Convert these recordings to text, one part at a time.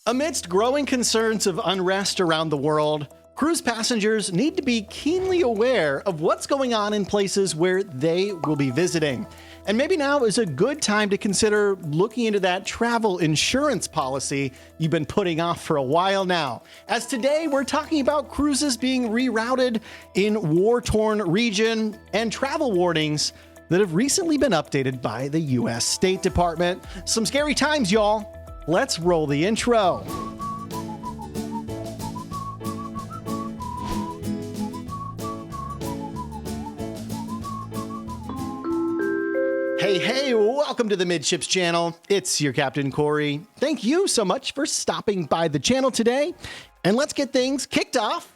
Amidst growing concerns of unrest around the world, cruise passengers need to be keenly aware of what's going on in places where they will be visiting. And maybe now is a good time to consider looking into that travel insurance policy you've been putting off for a while now. As today, we're talking about cruises being rerouted in war-torn region and travel warnings that have recently been updated by the U.S. State Department. Some scary times, y'all. Let's roll the intro. Hey, welcome to the Midships channel. It's your Captain Corey. Thank you so much for stopping by the channel today. And let's get things kicked off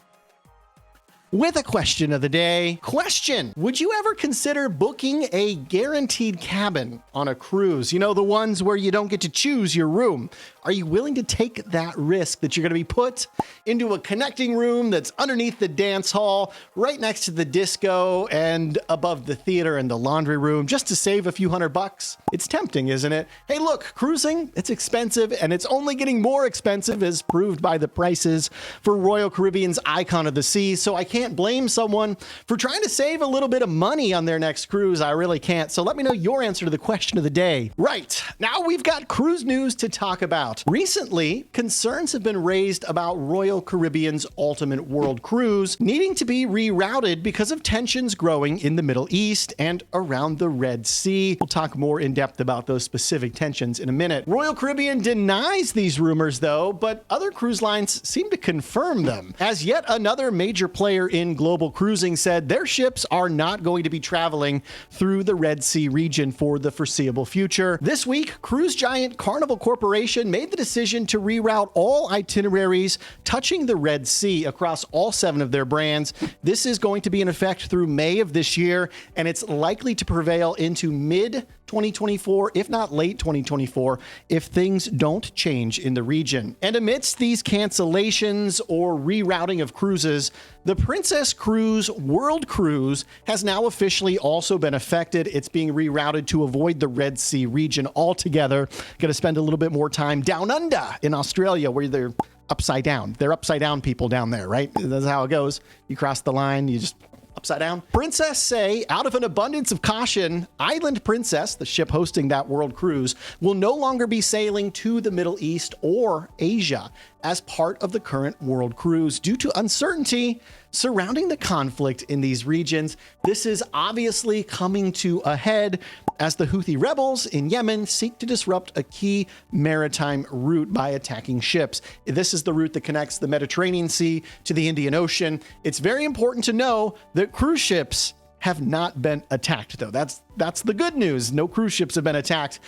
with a question of the day. Question: would you ever consider booking a guaranteed cabin on a cruise? You know, the ones where you don't get to choose your room. Are you willing to take that risk that you're going to be put into a connecting room that's underneath the dance hall, right next to the disco and above the theater and the laundry room, just to save a few $100? It's tempting, isn't it? Hey, look, cruising, it's expensive, and it's only getting more expensive as proved by the prices for Royal Caribbean's Icon of the Seas. So I can't blame someone for trying to save a little bit of money on their next cruise. I really can't. So let me know your answer to the question of the day. Right, now we've got cruise news to talk about. Recently, concerns have been raised about Royal Caribbean's Ultimate World Cruise needing to be rerouted because of tensions growing in the Middle East and around the Red Sea. We'll talk more in depth about those specific tensions in a minute. Royal Caribbean denies these rumors, though, but other cruise lines seem to confirm them, as yet another major player in global cruising said their ships are not going to be traveling through the Red Sea region for the foreseeable future. This week, cruise giant Carnival Corporation made the decision to reroute all itineraries touching the Red Sea across all 7 of their brands. This is going to be in effect through May of this year, and it's likely to prevail into mid-2024, if not late 2024, if things don't change in the region. And amidst these cancellations or rerouting of cruises, the Princess Cruise World Cruise has now officially also been affected. It's being rerouted to avoid the Red Sea region altogether. Going to spend a little bit more time down under in Australia, where they're upside down. They're upside down people down there, right? That's how it goes. You cross the line, you just upside down. Princess say, out of an abundance of caution, Island Princess, the ship hosting that world cruise, will no longer be sailing to the Middle East or Asia as part of the current world cruise due to uncertainty surrounding the conflict in these regions. This is obviously coming to a head as the Houthi Rebels in Yemen seek to disrupt a key maritime route by attacking ships. This is the route that connects the Mediterranean Sea to the Indian Ocean. It's very important to know that cruise ships have not been attacked, though. That's the good news. No cruise ships have been attacked.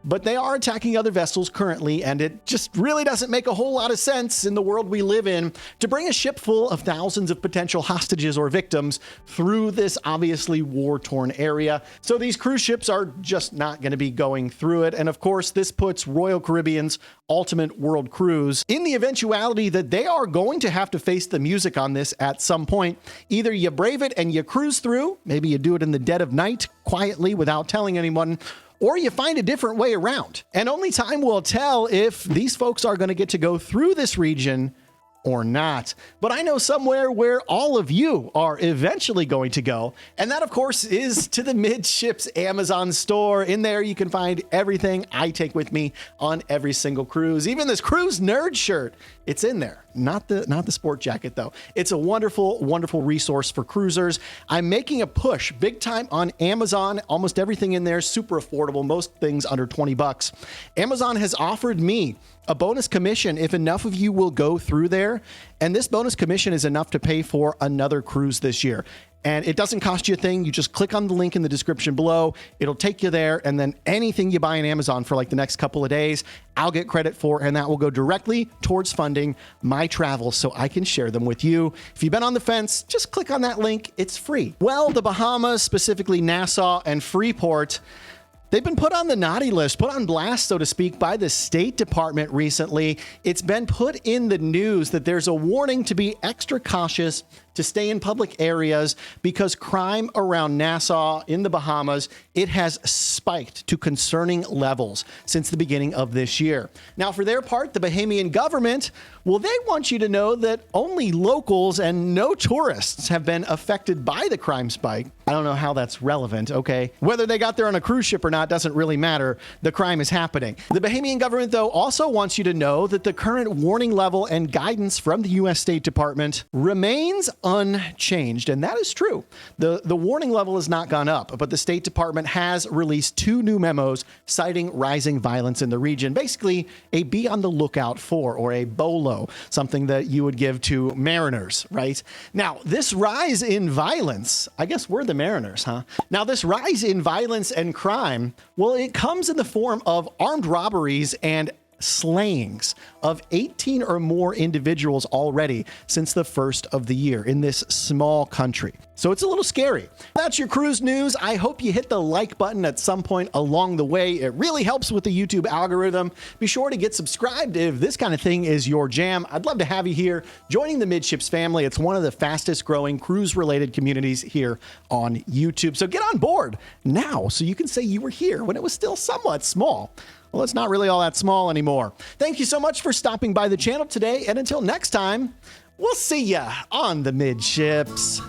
But they are attacking other vessels currently, and it just really doesn't make a whole lot of sense in the world we live in to bring a ship full of thousands of potential hostages or victims through this obviously war-torn area. So these cruise ships are just not going to be going through it. And of course, this puts Royal Caribbean's Ultimate World Cruise in the eventuality that they are going to have to face the music on this at some point. Either you brave it and you cruise through, maybe you do it in the dead of night, quietly, without telling anyone, or you find a different way around. And only time will tell if these folks are going to get to go through this region or not. But I know somewhere where all of you are eventually going to go, and that, of course, is to the Midships Amazon store. In there, you can find everything I take with me on every single cruise. Even this cruise nerd shirt, it's in there. Not the sport jacket, though. It's a wonderful, wonderful resource for cruisers. I'm making a push big time on Amazon. Almost everything in there is super affordable. Most things under $20. Amazon has offered me a bonus commission if enough of you will go through there. And this bonus commission is enough to pay for another cruise this year. And it doesn't cost you a thing. You just click on the link in the description below. It'll take you there. And then anything you buy on Amazon for like the next couple of days, I'll get credit for, and that will go directly towards funding my travels so I can share them with you. If you've been on the fence, just click on that link. It's free. Well, the Bahamas, specifically Nassau and Freeport, They've been put on the naughty list, put on blast, so to speak, by the State Department recently. It's been put in the news that there's a warning to be extra cautious, to stay in public areas, because crime around Nassau in the Bahamas, it has spiked to concerning levels since the beginning of this year. Now, for their part, the Bahamian government, well, they want you to know that only locals and no tourists have been affected by the crime spike. I don't know how that's relevant, okay? Whether they got there on a cruise ship or not doesn't really matter. The crime is happening. The Bahamian government, though, also wants you to know that the current warning level and guidance from the U.S. State Department remains unchanged, and that is true. The warning level has not gone up, but the State Department has released 2 new memos citing rising violence in the region. Basically, a be on the lookout for, or a BOLO, something that you would give to mariners, right? Now, this rise in violence, I guess we're the mariners, huh? Now, this rise in violence and crime, well, it comes in the form of armed robberies and slayings of 18 or more individuals already since the first of the year in this small country. So it's a little scary. That's your cruise news. I hope you hit the like button at some point along the way. It really helps with the YouTube algorithm. Be sure to get subscribed if this kind of thing is your jam. I'd love to have you here joining the Midships family. It's one of the fastest growing cruise related communities here on YouTube. So get on board now so you can say you were here when it was still somewhat small. Well, it's not really all that small anymore. Thank you so much for stopping by the channel today. And until next time, we'll see ya on the Midships.